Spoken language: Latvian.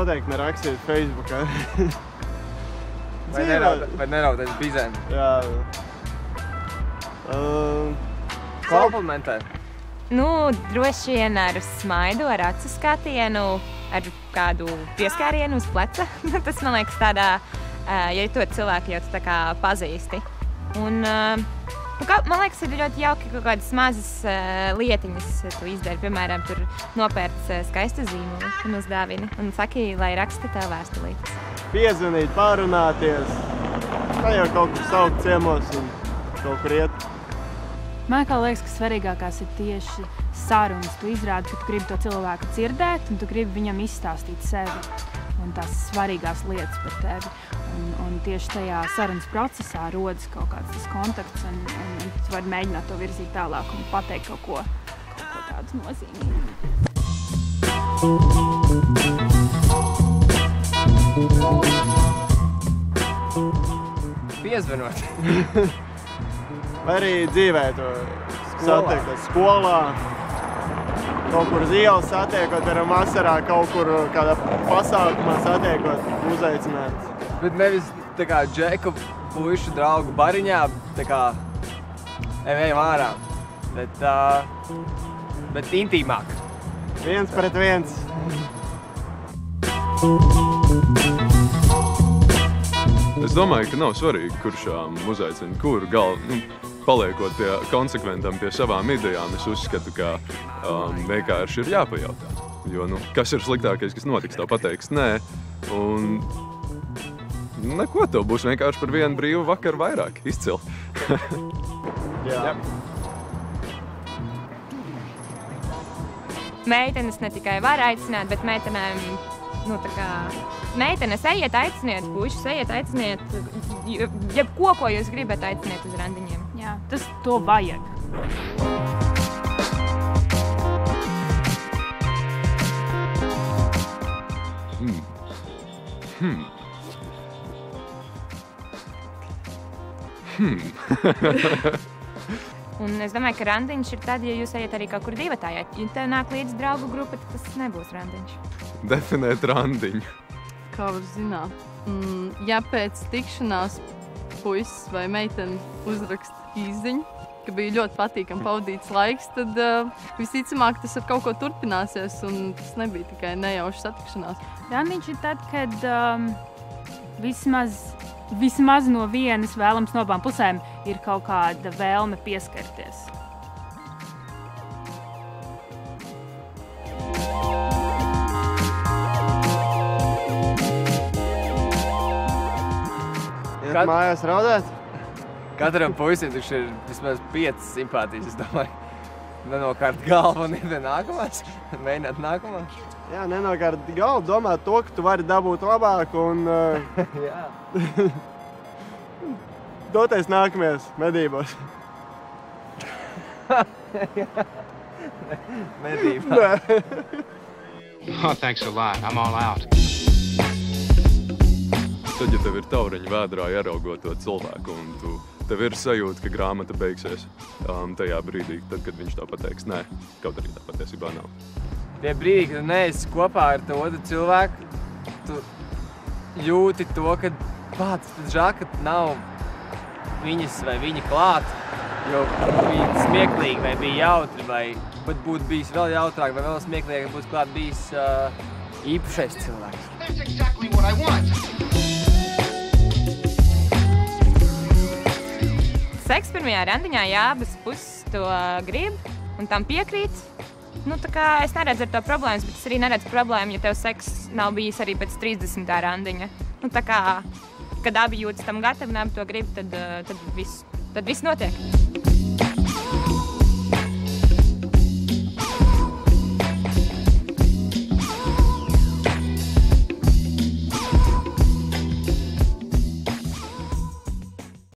noteikti nerakstīt Facebookā. Vai neraudēt bizēm? Jā. Komplimentē? Nu, droši vien ar smaidu, ar acu skatienu, ar kādu pieskārienu uz pleca. Tas, man liekas, tādā, ja to cilvēku jau tu tā kā pazīsti. Un, man liekas, ir ļoti jauki kaut kādas mazas lietiņas tu izdari. Piemēram, tur nopērc skaistu zīmolu un uzdāvini un saki, lai raksta tev vēstulītes. Piezvanīt, pārunāties, vai jau kaut kur saukt ciemos un kaut kur iet. Man liekas, ka svarīgākās ir tieši sarunas. Tu izrādi, ka tu gribi to cilvēku dzirdēt un tu gribi viņam izstāstīt sevi un tās svarīgās lietas par tevi. Un tieši tajā sarunas procesā rodas kaut kāds tas kontakts un tu vari mēģināt to virzīt tālāk un pateikt kaut ko tādu nozīmīgu. Piezvanot. Vai arī dzīvē to satiekot skolā, kaut kur uz ielas satiekot, varam vasarā kaut kur kādā pasākumā satiekot, uzaicināt. Bet nevis tā kā džeku puišu draugu bariņā, tā kā ejam ārā, bet intīmāk. Viens pret viens. Es domāju, ka nav svarīgi, kurš uzaicina kuru paliekot konsekventam pie savām idejām. Es uzskatu, ka vienkārši ir jāpajautā. Jo, kas ir sliktākais, kas notiks, tev pateiks nē. Un neko, tev būs vienkārši par vienu brīvu vakaru vairāk. Izcili. Jā. Meitenes ne tikai var aicināt, bet meitenēm, meitenes ejiet aiciniet, puišus ejiet aiciniet, jebko, ko jūs gribat aiciniet uz randiņiem. Jā, to vajag. Un es domāju, ka randiņš ir tad, ja jūs ejat arī kaut kur divatā. Ja tev nāk līdz draugu grupa, tad tas nebūs randiņš. Definēt randiņu. Kā var zināt? Ja pēc tikšanās puisis vai meitene uzraksta īsziņu, ka bija ļoti patīkami pavadīts laiks, tad visticamāk tas ar kaut ko turpināsies un tas nebija tikai nejauša satikšanās. Randiņš ir tad, kad vismaz no vienas vēlams no abām pusēm ir kaut kāda vēlme pieskarties. Iet mājās raudāt? Katram puisim taču ir vismaz 5 simpātijas, es domāju. Nenokārt galvu un ir nākamās, mēģināt nākamā. Jā, nenokārt galvu, domāt to, ka tu vari dabūt labāk un Jā. doties nākamajās medībos. Medībā. Oh, thanks a lot. I'm all out. Tad, ja tev ir tauriņa vēdrā ieraugot to cilvēku un tev ir sajūta, ka grāmata beigsies tajā brīdī, tad, kad viņš tā pateiks nē, kaut arī tā patiesībā nav. Tie brīdī, kad tu neesi kopā ar to otru cilvēku, tu jūti to, ka pats žēl, ka nav viņas vai viņa klāt, jo bija smieklīgi vai bija jautri, vai pat būtu bijis vēl jautrāk vai vēl smieklīgi, ka būtu klāt bijis īpašais cilvēks. That's exactly what I want. Seks pirmajā randiņā, ja abas puses to grib un tam piekrīt. Tā kā es neredzu ar to problēmas, bet es arī neredzu problēmu, ja tev seks nav bijis arī pēc 30. randiņa. Tā kā, kad abi jūtas tam gatavi un abi to grib, tad viss notiek.